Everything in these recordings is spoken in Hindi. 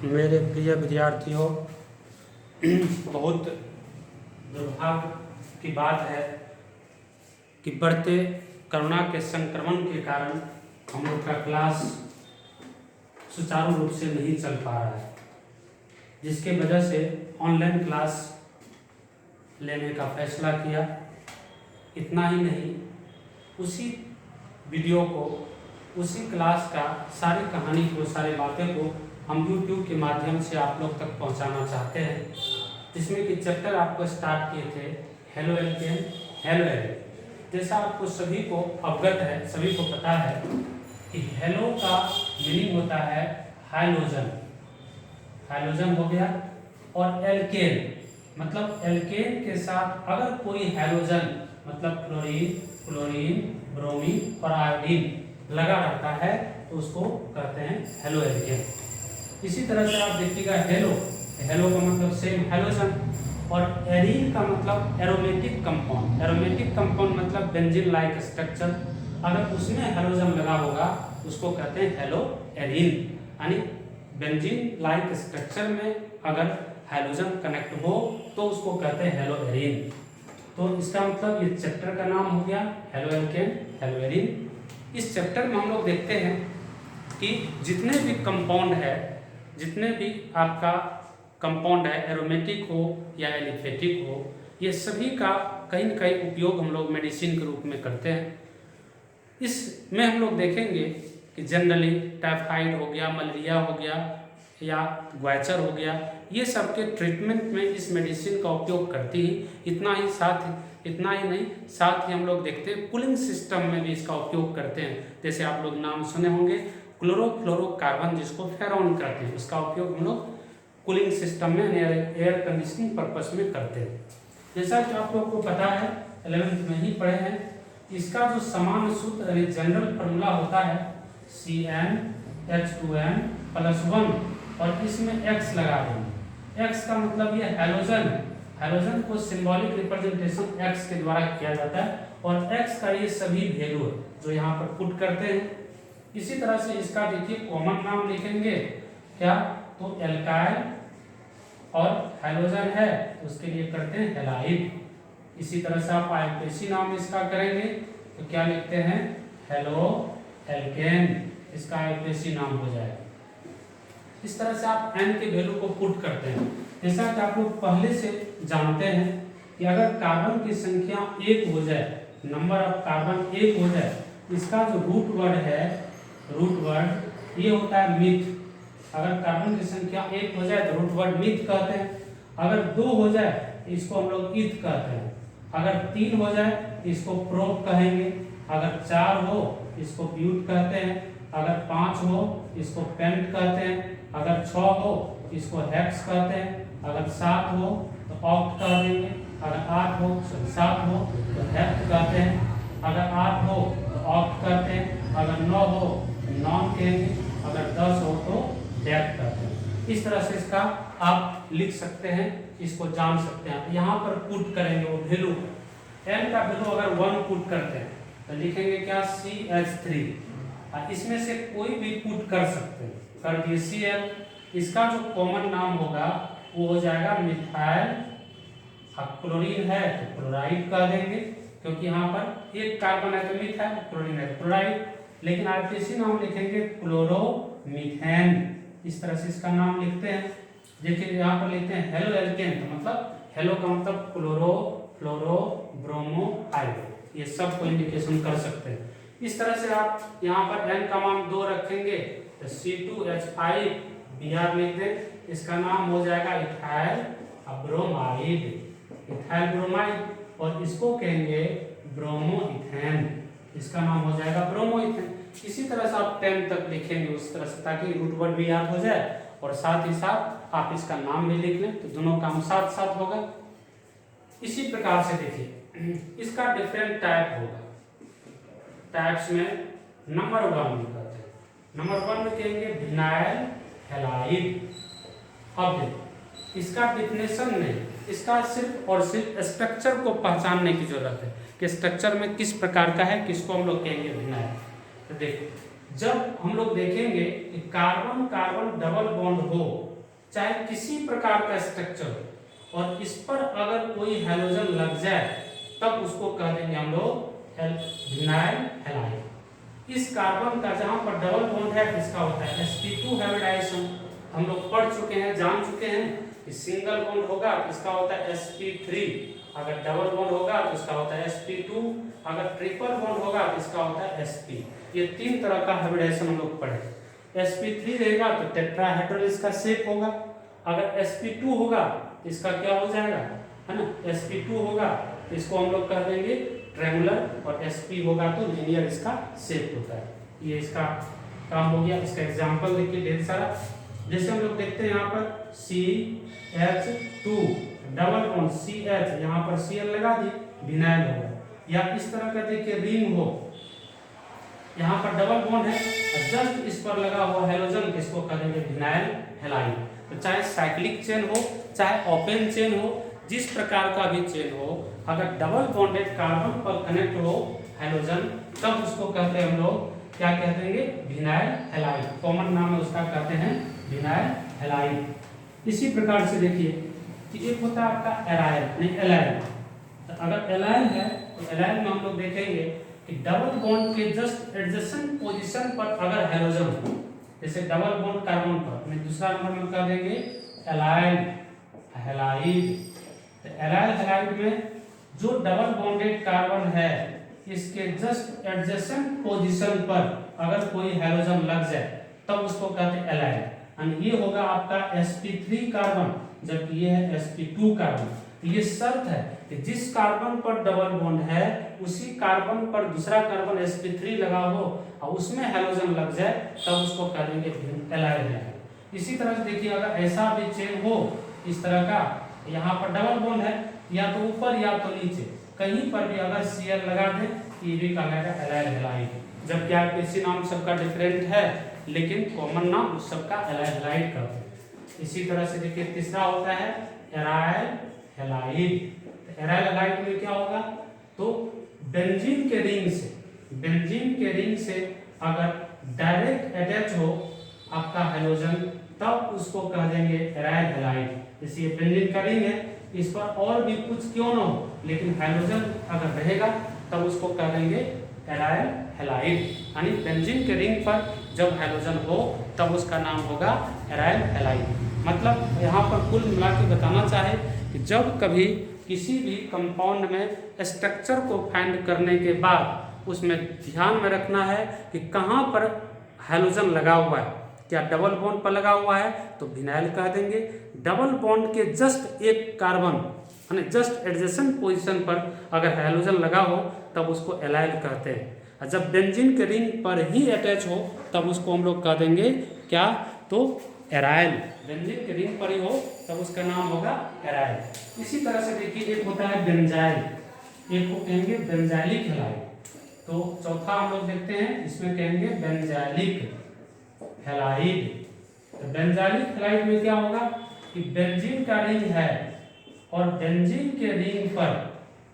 मेरे प्रिय विद्यार्थियों, बहुत दुर्भाग्य की बात है कि बढ़ते कोरोना के संक्रमण के कारण हम लोग का क्लास सुचारू रूप से नहीं चल पा रहा है, जिसके वजह से ऑनलाइन क्लास लेने का फैसला किया। इतना ही नहीं, उसी वीडियो को, उसी क्लास का सारी कहानी को, सारी बातें को हम YouTube के माध्यम से आप लोग तक पहुंचाना चाहते हैं, जिसमें कि चैप्टर आपको स्टार्ट किए थे हेलो एल्केन, हेलो एरे। जैसा आपको सभी को अवगत है, सभी को पता है कि हेलो का मीनिंग होता है हाइलोजन, हाइलोजन हो गया, और एल्केन मतलब एल्केन के साथ अगर कोई हाइलोजन मतलब क्लोरीन, क्लोरीन, ब्रोमीन और आयोडीन लगा रहता है तो उसको कहते हैं हेलो एल्केन। इसी तरह से आप देखिएगा हेलो, हेलो का मतलब सेम हाइलोजन, और एरीन का मतलब एरोमेटिक कंपाउंड, एरोमेटिक कंपाउंड मतलब बेंजीन लाइक स्ट्रक्चर, अगर उसमें हाइलोजन लगा होगा उसको कहते हैं हेलो एरीन। यानी बेंजीन लाइक स्ट्रक्चर में अगर हाइड्रोजन कनेक्ट हो तो उसको कहते हैं हेलो एरीन। तो इसका मतलब ये चैप्टर का नाम हो गया हेलो एल्केन, हेलो एरीन। इस चैप्टर में हम लोग देखते हैं कि जितने भी कंपाउंड है, जितने भी आपका कंपाउंड है, एरोमेटिक हो या एलिफेटिक हो, ये सभी का कहीं न कहीं उपयोग हम लोग मेडिसिन के रूप में करते हैं। इसमें हम लोग देखेंगे कि जनरली टाइफाइड हो गया, मलेरिया हो गया या ग्वाइचर हो गया, ये सब के ट्रीटमेंट में इस मेडिसिन का उपयोग करती ही। इतना ही नहीं, साथ ही हम लोग देखते हैं कूलिंग सिस्टम में भी इसका उपयोग करते हैं। जैसे आप लोग नाम सुने होंगे क्लोरोफ्लोरोकार्बन, जिसको फेरॉन कहते हैं, उसका उपयोग हम लोग कूलिंग सिस्टम में एयर कंडीशनिंग पर्पस में करते हैं। जैसा कि आप लोग को पता है, 11th में ही पढ़े हैं, इसका जो सामान्य सूत्र यानी जनरल फार्मूला होता है CnH2n+1, और इसमें X लगा देंगे। X का मतलब ये हाइड्रोजन है, हाइड्रोजन को सिंबॉलिक रिप्रेजेंटेशन X के द्वारा किया जाता है, और X का ये सभी वैल्यू है जो यहाँ पर पुट करते हैं। इसी तरह से इसका देखिए कॉमन नाम लिखेंगे क्या, तो एल्काइल और हाइड्रोजन है उसके लिए करते हैं हैलाइड। इसी तरह से आप आईयूपीएसी नाम इसका करेंगे तो क्या लिखते हैं, हेलो एल्केन, इसका आईयूपीएसी नाम हो जाएगा। इस तरह से आप N के वैल्यू को पुट करते हैं। जैसा कि आप लोग पहले से जानते हैं कि अगर कार्बन की संख्या 1 हो जाए, नंबर ऑफ कार्बन 1 हो जाए, इसका जो रूट वर्ड है, रूट वर्ड ये होता है मिथ। अगर कार्बन की संख्या 1 हो जाए तो रूट वर्ड मिथ कहते हैं। अगर 2 हो जाए तो इसको हम लोग ईथ कहते हैं। अगर 3 हो जाए तो इसको प्रोप कहेंगे। अगर 4 हो इसको ब्यूट कहते हैं। अगर 5 हो इसको पेंट कहते हैं। अगर 6 हो इसको हेक्स कहते हैं। अगर 7 हो तो ऑक्ट कह देंगे। अगर 8 हो, 7 हो तो हेप्ट कहते हैं। अगर 8 हो तो ऑक्ट कहते हैं। अगर 9 हो तो नॉन कहेंगे। अगर 10 हो तो डेट कहते हैं। इस तरह से इसका आप लिख सकते हैं, इसको जान सकते हैं। यहाँ पर पुट करेंगे वो वैल्यू, n का वैल्यू अगर 1 पुट करते हैं तो लिखेंगे क्या, CH3। इसमें से कोई भी पुट कर सकते हैं, कर दिए Cl। इसका जो कॉमन नाम होगा वो हो जाएगा मिथाइल। अब क्लोरीन है तो क्लोराइड कह देंगे, क्योंकि यहाँ पर एक कार्बन है तो मिथाइल, क्लोरीन है तो क्लोराइड। लेकिन आईयूपीएसी नाम लिखेंगे क्लोरोमीथेन। इस तरह से इसका नाम लिखते हैं। देखिए यहाँ पर लिखते हैं हेलो एल्केन, तो मतलब हेलो का मतलब क्लोरो, फ्लोरो, ब्रोमो, आयोडो, ये सब को इंडिकेशन कर सकते हैं। इस तरह से आप यहाँ पर n का मान 2 रखेंगे तो C2H5 Br लिख दें, इसका नाम हो जाएगा इथाइल ब्रोमाइड, इथाइल ब्रोमाइड, और इसको कहेंगे ब्रोमोइथेन, इसका नाम हो जाएगा ब्रोमोइथेन। इसी तरह से आप 10 तक लिखेंगे उस तरह से, ताकि रूट वर्ड भी याद हो जाए और साथ ही साथ आप इसका नाम भी लिख लें, तो दोनों काम साथ साथ होगा। इसी प्रकार से देखिए इसका डिफरेंट टाइप होगा। टाइप्स में नंबर 1 में कहते हैं, नंबर 1 में कहेंगे विनाइल हैलाइड। अब देखो इसका डिफिनेशन नहीं, इसका सिर्फ और सिर्फ स्ट्रक्चर को पहचानने की जरूरत है कि स्ट्रक्चर में किस प्रकार का है, किसको हम लोग कहेंगे विनाइल। तो देखो जब हम लोग देखेंगे कि कार्बन कार्बन डबल बॉन्ड हो चाहे किसी प्रकार का स्ट्रक्चर हो, और इस पर अगर कोई हैलोजन लग जाए तब उसको कह देंगे हम लोग विनाइल हैलाइड। इस कार्बन का जहां पर डबल बॉन्ड है इसका होता है sp2 हाइब्रिडाइजेशन। हम लोग पढ़ चुके हैं, जान चुके हैं कि सिंगल बॉन्ड होगा तो इसका होता है sp3, अगर डबल बॉन्ड होगा तो इसका होता है sp2, अगर ट्रिपल बॉन्ड होगा तो इसका होता है sp। ये तीन तरह का हाइब्रिडाइजेशन हम लोग पढ़े। sp3 रहेगा तो टेट्राहेड्रल इसका शेप होगा, अगर sp2 होगा तो इसका क्या हो जाएगा, है ना, sp2 होगा तो इसको हम लोग कह देंगे ट्रायंगुलर, और sp होगा तो लीनियर इसका शेप होता है। ये इसका काम हो गया। इसका एग्जांपल देखिए ढेर सारा, जैसे हम लोग देखते हैं यहाँ पर CH2 डबल बॉन्ड CH, यहाँ पर Cl लगा दी, विनाइल होगा। या इस तरह का देखिए रिंग हो, यहाँ पर डबल बॉन्ड है और जस्ट इस पर लगा हुआ हैलोजन, इसको कह देंगे विनाइल हैलाइड। तो चाहे साइक्लिक चेन हो, चाहे ओपन चेन हो, जिस प्रकार का भी चेन हो, अगर डबल बॉन्डेड कार्बन पर कनेक्ट हो हैलोजन, तब उसको कहते हैं हम लोग क्या कहते हैं, विनाइल हैलाइड। कॉमन नाम है उसका, कहते हैं विनाइल हैलाइड। इसी प्रकार से देखिए कि एक होता है आपका एराइल, नहीं एलाइल। तो अगर एलाइल है तो एलाइल में हम लोग देखेंगे कि डबल बॉन्ड के जस्ट एडजेसेंट पोजीशन पर अगर हैलोजन हो, जैसे डबल बॉन्ड कार्बन पर, दूसरा नंबर में कह देंगे एलाइल हैलाइड। तो एलाइल हैलाइड में जो डबल बॉन्डेड कार्बन है इसके जस्ट एडजेसेंट पोजीशन पर अगर कोई हैलोजन लग जाए तब उसको कहते हैं एलाइल। एंड ये होगा आपका sp3 कार्बन, जबकि ये है sp2 कार्बन। तो ये शर्त है कि जिस कार्बन पर डबल बॉन्ड है उसी कार्बन पर दूसरा कार्बन sp3 लगा हो और उसमें हैलोजन लग जाए तब उसको कह देंगे एलाइल हैलाइड। इसी तरह से देखिए अगर ऐसा भी चेन हो इस तरह का, यहाँ पर डबल बॉन्ड है, या तो ऊपर या तो नीचे, कहीं पर भी अगर Cl लगा दें ये भी कहलाएगा एलाइल हैलाइड। जबकि आरपीसी नाम सबका डिफरेंट है लेकिन कॉमन नाम उस सबका एलाइल हैलाइड करते हैं। इसी तरह से देखिए तीसरा होता है एराइल हैलाइड। एराइल हैलाइड में क्या होगा, तो बेंजीन के रिंग से अगर डायरेक्ट अटैच हो आपका हैलोजन तब उसको कह देंगे एराइल हैलाइड। जैसे ये बेंजीन का रिंग है, इस पर और भी कुछ क्यों ना हो लेकिन हैलोजन अगर रहेगा तब उसको कह देंगे एराइल हैलाइड। यानी बेंजीन के रिंग पर जब हैलोजन हो तब उसका नाम होगा एराइल हैलाइड। मतलब यहाँ पर कुल मिला के बताना चाहे कि जब कभी किसी भी कंपाउंड में स्ट्रक्चर को फाइंड करने के बाद उसमें ध्यान में रखना है कि कहाँ पर हैलोजन लगा हुआ है। क्या डबल बॉन्ड पर लगा हुआ है तो विनाइल कह देंगे, डबल बॉन्ड के जस्ट एक कार्बन यानी जस्ट एडजेसेंट पोजीशन पर अगर हैलोजन लगा हो तब उसको एलाइल कहते हैं। और जब बेंजीन के रिंग पर ही अटैच हो तब उसको हम लोग कह देंगे क्या, तो एराइल। बेंजीन के रिंग पर ही हो तब उसका नाम होगा एराइल। इसी तरह से देखिए एक होता है बेंजाइल, एक को कहेंगे बेंजाइलिक हैलाइड। तो चौथा हम लोग देखते हैं, इसमें कहेंगे बेंजाइलिक हैलाइड। तो बेंजाइलिक हैलाइड में क्या होगा कि बेंजीन का रिंग है और बेंजीन के रिंग पर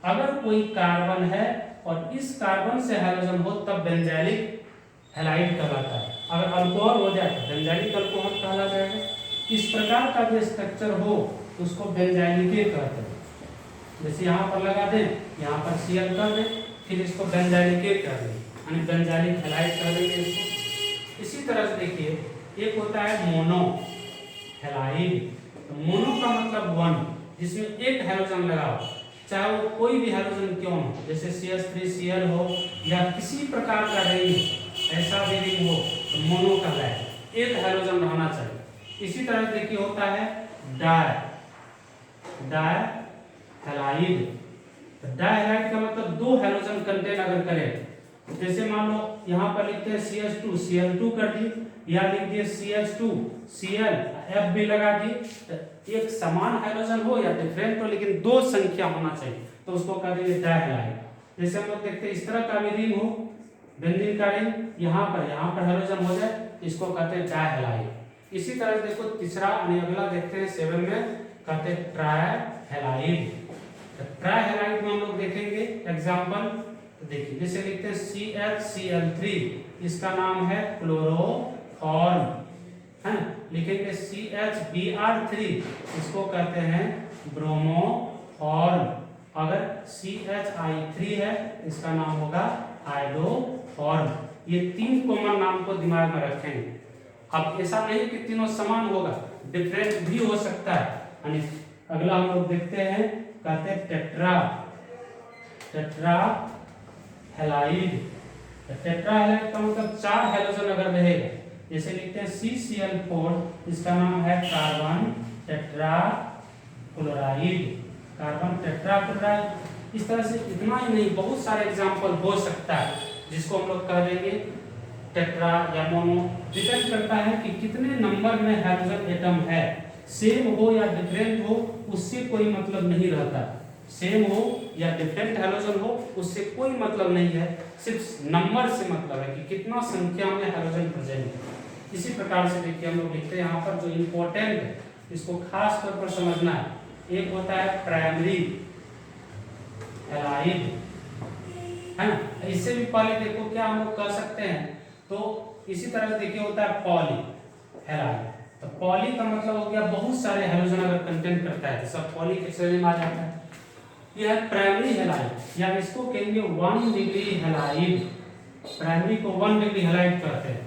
अगर कोई कार्बन है और इस कार्बन से हैलोजन हो तब बेंजाइलिक हैलाइड कहलाता है। अगर अल्कोहल हो जाए तो बेंजाइलिक अल्कोहल कहला जाएगा। इस प्रकार का जो स्ट्रक्चर हो तो उसको बेंजाइलिक कहते हैं। जैसे यहाँ पर लगा दें, यहाँ पर Cl कर दें, फिर इसको बेंजाइलिक कर दें, यानी बेंजाइलिक हैलाइड कर देंगे इसको। इसी तरह से देखिए एक होता है मोनो हैलाइड। तो मोनो का मतलब वन, जिसमें एक हैलोजन लगा हो, चाहे वो कोई भी हैलोजन क्यों हो, जैसे CH3Cl हो या किसी प्रकार का रिंग हो, ऐसा भी रिंग हो तो मोनो कहलाएगा, एक हैलोजन रहना चाहिए। इसी तरह देखिए होता है डाई हैलाइड। डाई हैलाइड का मतलब दो हैलोजन कंटेन अगर करें, जैसे मान लो यहाँ पर लिखते हैं CH2 Cl2 कर दी, या लिख दिए CH2 Cl F भी लगा दी, तो एक समान हैलोजन हो या डिफरेंट हो लेकिन दो संख्या होना चाहिए तो उसको कह देंगे डाई हैलाइड। जैसे हम लोग देखते हैं इस तरह का भी रिंग हो, बेंजीन का रिंग, यहाँ पर हैलोजन हो जाए इसको कहते हैं डाई हैलाइड। इसी तरह देखो तीसरा यानी अगला देखते हैं 7 में, कहते हैं ट्राई हैलाइड। ट्राई हैलाइड में हम लोग देखेंगे एग्जांपल, तो देखिए जैसे लिखते हैं CHCl3, इसका नाम है क्लोरोफॉर्म, है ना। लिखेंगे CHBr3, इसको कहते हैं ब्रोमोफॉर्म। अगर CHI3 है इसका नाम होगा हाइड्रोफॉर्म। ये 3 कॉमन नाम को दिमाग में रखेंगे। अब ऐसा नहीं कि तीनों समान होगा, डिफरेंट भी हो सकता है। अगला हम लोग देखते हैं, कहते हैं टेट्रा हैलाइड। टेट्रा हैलाइड का मतलब 4 हैलोजन अगर रहेगा, जैसे लिखते हैं CCl4, इसका नाम है कार्बन टेट्राक्लोराइड, कार्बन टेट्राक्लोराइड। इस तरह से इतना ही नहीं, बहुत सारे एग्जाम्पल हो सकता है जिसको हम लोग कह देंगे टेट्रा या मोनो। डिपेंड करता है कि कितने नंबर में हाइड्रोजन एटम है, सेम हो या डिफरेंट हो उससे कोई मतलब नहीं रहता। सेम हो या डिफरेंट हाइड्रोजन हो उससे कोई मतलब नहीं है, सिर्फ नंबर से मतलब है कि कितना संख्या में हाइड्रोजन प्रेजेंट है। इसी प्रकार से देखिए हम लोग लिखते हैं यहाँ पर, जो इम्पोर्टेंट है इसको खास तौर पर समझना है। एक होता है प्राइमरी हैलाइड, है ना। इससे भी पहले देखो क्या हम लोग कह सकते हैं, तो इसी तरह देखिए होता है पॉली हैलाइड। तो पॉली का मतलब हो गया बहुत सारे हाइड्रोजन अगर कंटेंट करता है तो सब पॉली के श्रेणी में आ जाता है। यह है प्राइमरी हैलाइड, या इसको कहेंगे 1 डिग्री हैलाइड। प्राइमरी को 1 डिग्री हैलाइड कहते हैं।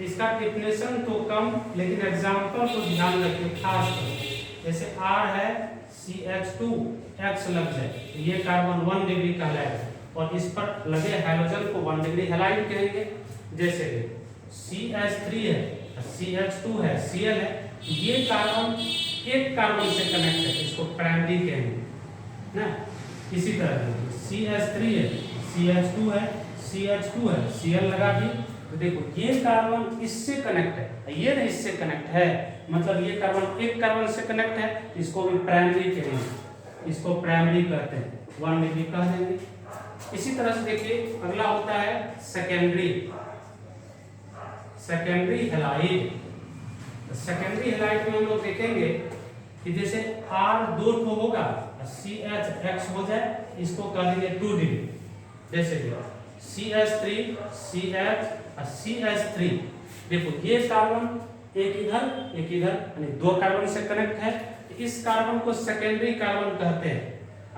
इसका डेफिनेशन तो कम, लेकिन एग्जांपल को ध्यान रखिए खास कर। जैसे R है CH2X लग जाए, ये कार्बन 1 डिग्री कहलाएगा और इस पर लगे हाइड्रोजन को 1 डिग्री हैलाइड कहेंगे। जैसे CH3 है, CH2 है, Cl है, ये कार्बन एक कार्बन से कनेक्ट है, इसको प्राइमरी कहेंगे ना। इसी तरह CH3 है, CH2 है, CH2 है, Cl लगा दी, तो देखो ये कार्बन इससे कनेक्ट है, ये नहीं इससे कनेक्ट है, मतलब ये कार्बन एक कार्बन से कनेक्ट है, इसको भी प्राइमरी कहेंगे, इसको प्राइमरी कहते हैं, 1 डिग्री कह देंगे। इसी तरह से देखिए अगला होता है सेकेंडरी हैलाइड। सेकेंडरी हैलाइड में हम लोग देखेंगे कि जैसे R 2 ठो होगा, CHX हो जाए, इसको कह देंगे 2 डिग्री। जैसे CH3 CH CH3, देखो ये कार्बन एक इधर यानी 2 कार्बन से कनेक्ट है, तो इस कार्बन को सेकेंडरी कार्बन कहते हैं।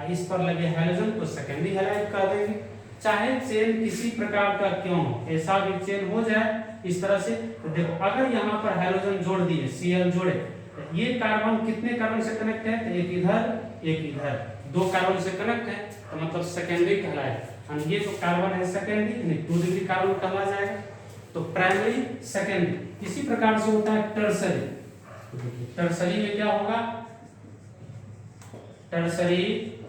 इस पर लगे हाइड्रोजन को सेकेंडरी हैलाइड कह देंगे। चाहे चेन किसी प्रकार का क्यों हो, ऐसा भी चेन हो जाए इस तरह से, तो देखो अगर यहाँ पर हाइड्रोजन जोड़ दिए, Cl जोड़े, तो ये कार्बन कितने कार्बन से कनेक्ट है, तो एक इधर 2 कार्बन से कनेक्ट है, तो मतलब सेकेंडरी कहलाएगा। ये जो कार्बन है सेकेंडरी यानी 2 डिग्री कार्बन कहला जाएगा। तो प्राइमरी, सेकेंडरी। इसी प्रकार से होता है टर्सरी। टर्सरी में क्या होगा, टर्सरी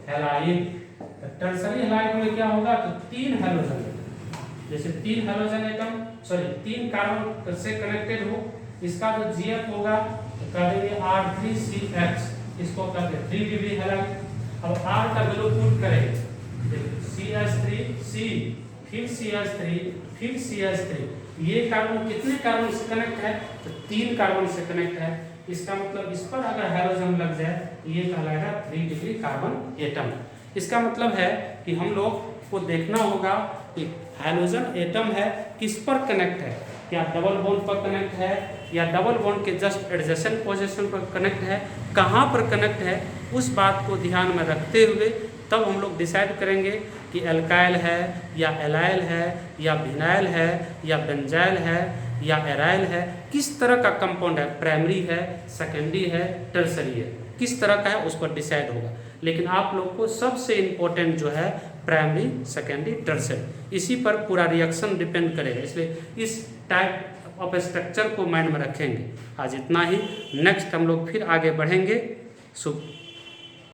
हैलाइड। टर्सरी हैलाइड में क्या होगा, तो 3 हाइड्रोजन, जैसे 3 हाइड्रोजन एटम 3 कार्बन से कनेक्टेड हो, इसका जो GF होगा तो कह देंगे R3CX, इसको कहते हैं 3 डिग्री हैलाइड। अब R का वैल्यू पुट करेंगे, CH3C, फिर CH3, फिर CH3, ये कार्बन कितने कार्बन से कनेक्ट है, तो 3 कार्बन से कनेक्ट है। इसका मतलब इस पर अगर हाइड्रोजन लग जाए तो ये कहलाएगा 3 डिग्री कार्बन एटम। इसका मतलब है कि हम लोग को देखना होगा कि हाइड्रोजन एटम है किस पर कनेक्ट है, क्या डबल बॉन्ड पर कनेक्ट है या डबल बॉन्ड के जस्ट एडजेसेंट पोजीशन पर कनेक्ट है, कहाँ पर कनेक्ट है, उस बात को ध्यान में रखते हुए तब हम लोग डिसाइड करेंगे कि एल्काइल है या एलाइल है या विनाइल है या बेंजाइल है या एराइल है, किस तरह का कंपाउंड है, प्राइमरी है, सेकेंडरी है, टर्सरी है, किस तरह का है उस पर डिसाइड होगा। लेकिन आप लोग को सबसे इम्पोर्टेंट जो है प्राइमरी, सेकेंडरी, टर्सरी, इसी पर पूरा रिएक्शन डिपेंड करेगा, इसलिए इस टाइप ऑफ स्ट्रक्चर को माइंड में रखेंगे। आज इतना ही, नेक्स्ट हम लोग फिर आगे बढ़ेंगे। शुभ